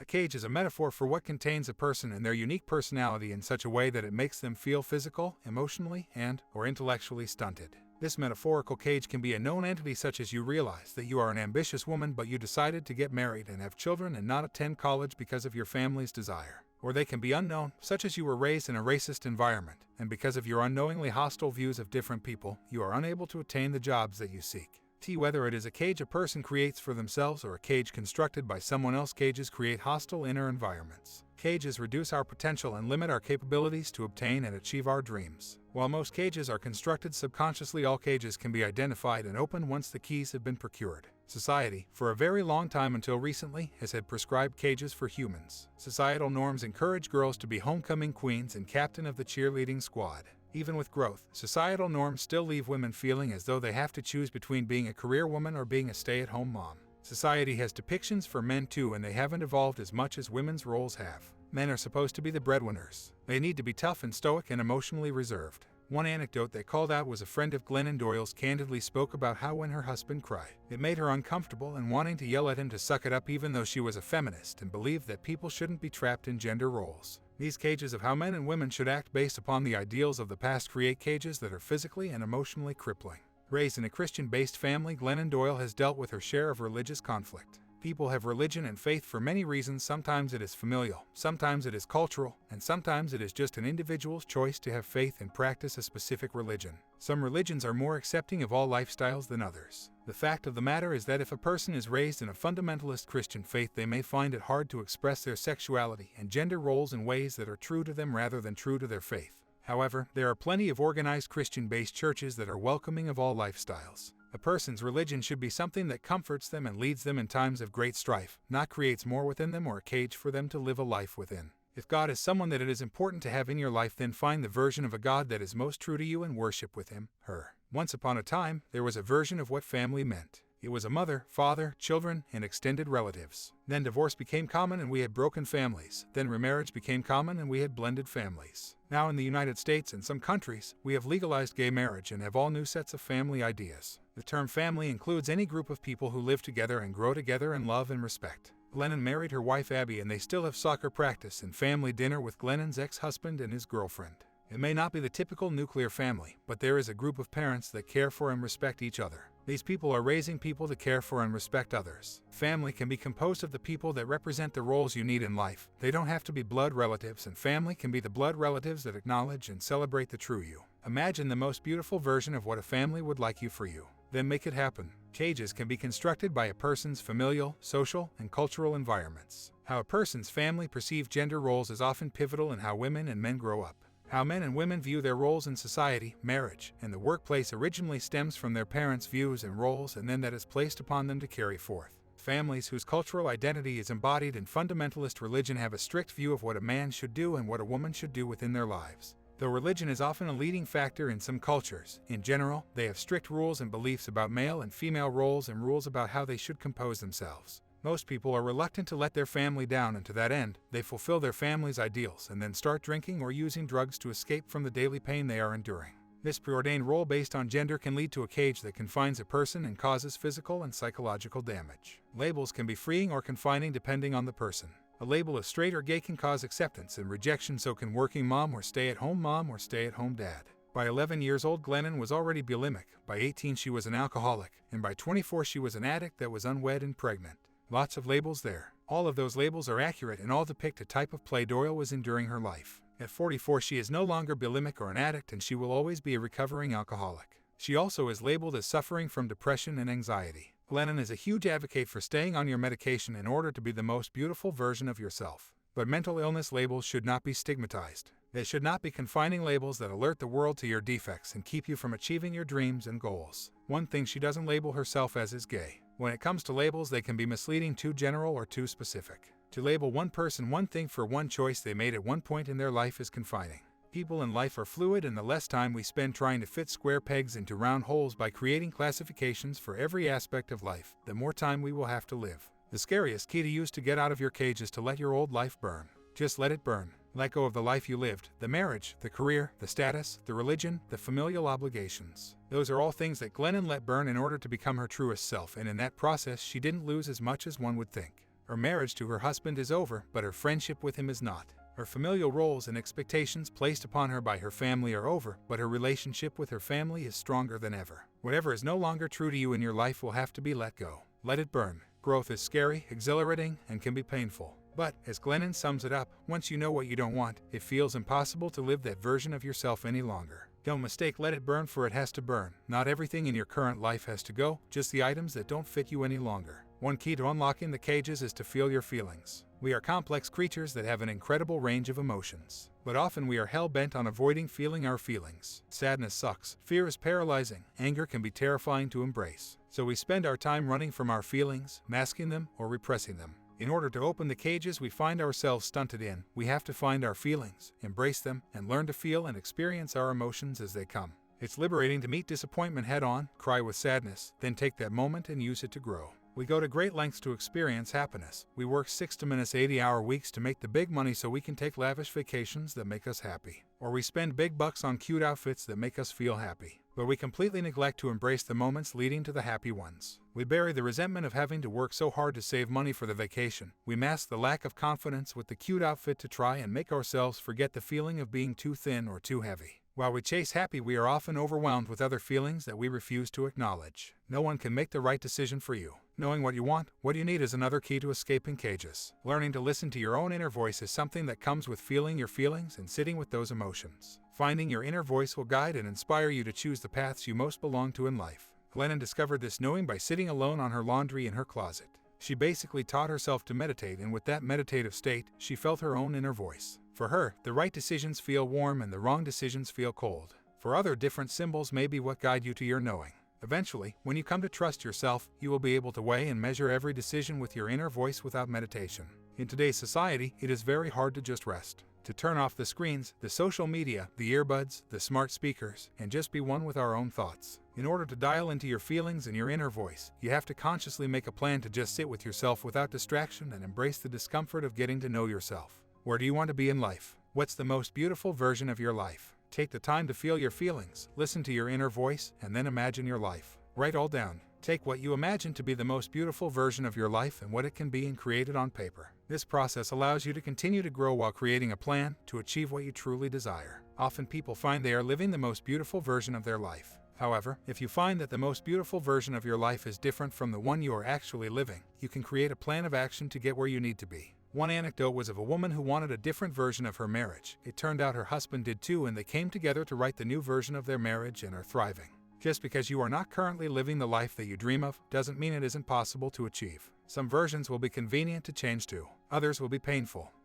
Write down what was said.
A cage is a metaphor for what contains a person and their unique personality in such a way that it makes them feel physical, emotionally, and/or intellectually stunted. This metaphorical cage can be a known entity, such as you realize that you are an ambitious woman but you decided to get married and have children and not attend college because of your family's desire. Or they can be unknown, such as you were raised in a racist environment, and because of your unknowingly hostile views of different people, you are unable to attain the jobs that you seek. Whether it is a cage a person creates for themselves or a cage constructed by someone else, cages create hostile inner environments. Cages reduce our potential and limit our capabilities to obtain and achieve our dreams. While most cages are constructed subconsciously, all cages can be identified and opened once the keys have been procured. Society, for a very long time until recently, has had prescribed cages for humans. Societal norms encourage girls to be homecoming queens and captain of the cheerleading squad. Even with growth, societal norms still leave women feeling as though they have to choose between being a career woman or being a stay-at-home mom. Society has depictions for men too, and they haven't evolved as much as women's roles have. Men are supposed to be the breadwinners. They need to be tough and stoic and emotionally reserved. One anecdote they called out was a friend of Glennon Doyle's candidly spoke about how when her husband cried, it made her uncomfortable and wanting to yell at him to suck it up, even though she was a feminist and believed that people shouldn't be trapped in gender roles. These cages of how men and women should act based upon the ideals of the past create cages that are physically and emotionally crippling. Raised in a Christian-based family, Glennon Doyle has dealt with her share of religious conflict. People have religion and faith for many reasons. Sometimes it is familial, sometimes it is cultural, and sometimes it is just an individual's choice to have faith and practice a specific religion. Some religions are more accepting of all lifestyles than others. The fact of the matter is that if a person is raised in a fundamentalist Christian faith, they may find it hard to express their sexuality and gender roles in ways that are true to them rather than true to their faith. However, there are plenty of organized Christian-based churches that are welcoming of all lifestyles. A person's religion should be something that comforts them and leads them in times of great strife, not creates more within them or a cage for them to live a life within. If God is someone that it is important to have in your life, then find the version of a God that is most true to you and worship with him, her. Once upon a time, there was a version of what family meant. It was a mother, father, children, and extended relatives. Then divorce became common and we had broken families. Then remarriage became common and we had blended families. Now in the United States and some countries, we have legalized gay marriage and have all new sets of family ideas. The term family includes any group of people who live together and grow together in love and respect. Glennon married her wife Abby and they still have soccer practice and family dinner with Glennon's ex-husband and his girlfriend. It may not be the typical nuclear family, but there is a group of parents that care for and respect each other. These people are raising people to care for and respect others. Family can be composed of the people that represent the roles you need in life. They don't have to be blood relatives, and family can be the blood relatives that acknowledge and celebrate the true you. Imagine the most beautiful version of what a family would like you for you. Then make it happen. Cages can be constructed by a person's familial, social, and cultural environments. How a person's family perceives gender roles is often pivotal in how women and men grow up. How men and women view their roles in society, marriage, and the workplace originally stems from their parents' views and roles, and then that is placed upon them to carry forth. Families whose cultural identity is embodied in fundamentalist religion have a strict view of what a man should do and what a woman should do within their lives. Though religion is often a leading factor in some cultures, in general, they have strict rules and beliefs about male and female roles and rules about how they should compose themselves. Most people are reluctant to let their family down, and to that end, they fulfill their family's ideals and then start drinking or using drugs to escape from the daily pain they are enduring. This preordained role based on gender can lead to a cage that confines a person and causes physical and psychological damage. Labels can be freeing or confining depending on the person. A label of straight or gay can cause acceptance and rejection, so can working mom or stay-at-home dad. By 11 years old, Glennon was already bulimic. By 18, she was an alcoholic. And by 24, she was an addict that was unwed and pregnant. Lots of labels there. All of those labels are accurate and all depict a type of play Doyle was in during her life. At 44, she is no longer bulimic or an addict, and she will always be a recovering alcoholic. She also is labeled as suffering from depression and anxiety. Glennon is a huge advocate for staying on your medication in order to be the most beautiful version of yourself. But mental illness labels should not be stigmatized. They should not be confining labels that alert the world to your defects and keep you from achieving your dreams and goals. One thing she doesn't label herself as is gay. When it comes to labels, they can be misleading, too general or too specific. To label one person one thing for one choice they made at one point in their life is confining. People in life are fluid, and the less time we spend trying to fit square pegs into round holes by creating classifications for every aspect of life, the more time we will have to live. The scariest key to use to get out of your cage is to let your old life burn. Just let it burn. Let go of the life you lived, the marriage, the career, the status, the religion, the familial obligations. Those are all things that Glennon let burn in order to become her truest self, and in that process she didn't lose as much as one would think. Her marriage to her husband is over, but her friendship with him is not. Her familial roles and expectations placed upon her by her family are over, but her relationship with her family is stronger than ever. Whatever is no longer true to you in your life will have to be let go. Let it burn. Growth is scary, exhilarating, and can be painful. But, as Glennon sums it up, once you know what you don't want, it feels impossible to live that version of yourself any longer. Don't mistake let it burn for it has to burn. Not everything in your current life has to go, just the items that don't fit you any longer. One key to unlocking the cages is to feel your feelings. We are complex creatures that have an incredible range of emotions. But often we are hell-bent on avoiding feeling our feelings. Sadness sucks. Fear is paralyzing. Anger can be terrifying to embrace. So we spend our time running from our feelings, masking them, or repressing them. In order to open the cages we find ourselves stunted in, we have to find our feelings, embrace them, and learn to feel and experience our emotions as they come. It's liberating to meet disappointment head-on, cry with sadness, then take that moment and use it to grow. We go to great lengths to experience happiness. We work 6 to 80-hour weeks to make the big money so we can take lavish vacations that make us happy. Or we spend big bucks on cute outfits that make us feel happy. But we completely neglect to embrace the moments leading to the happy ones. We bury the resentment of having to work so hard to save money for the vacation. We mask the lack of confidence with the cute outfit to try and make ourselves forget the feeling of being too thin or too heavy. While we chase happy, we are often overwhelmed with other feelings that we refuse to acknowledge. No one can make the right decision for you. Knowing what you want, what you need is another key to escaping cages. Learning to listen to your own inner voice is something that comes with feeling your feelings and sitting with those emotions. Finding your inner voice will guide and inspire you to choose the paths you most belong to in life. Glennon discovered this knowing by sitting alone on her laundry in her closet. She basically taught herself to meditate, and with that meditative state, she felt her own inner voice. For her, the right decisions feel warm and the wrong decisions feel cold. For other, different symbols may be what guide you to your knowing. Eventually, when you come to trust yourself, you will be able to weigh and measure every decision with your inner voice without meditation. In today's society, it is very hard to just rest. To turn off the screens, the social media, the earbuds, the smart speakers, and just be one with our own thoughts. In order to dial into your feelings and your inner voice, you have to consciously make a plan to just sit with yourself without distraction and embrace the discomfort of getting to know yourself. Where do you want to be in life? What's the most beautiful version of your life? Take the time to feel your feelings, listen to your inner voice, and then imagine your life. Write all down. Take what you imagine to be the most beautiful version of your life and what it can be and create it on paper. This process allows you to continue to grow while creating a plan to achieve what you truly desire. Often people find they are living the most beautiful version of their life. However, if you find that the most beautiful version of your life is different from the one you are actually living, you can create a plan of action to get where you need to be. One anecdote was of a woman who wanted a different version of her marriage. It turned out her husband did too, and they came together to write the new version of their marriage and are thriving. Just because you are not currently living the life that you dream of doesn't mean it isn't possible to achieve. Some versions will be convenient to change to, others will be painful.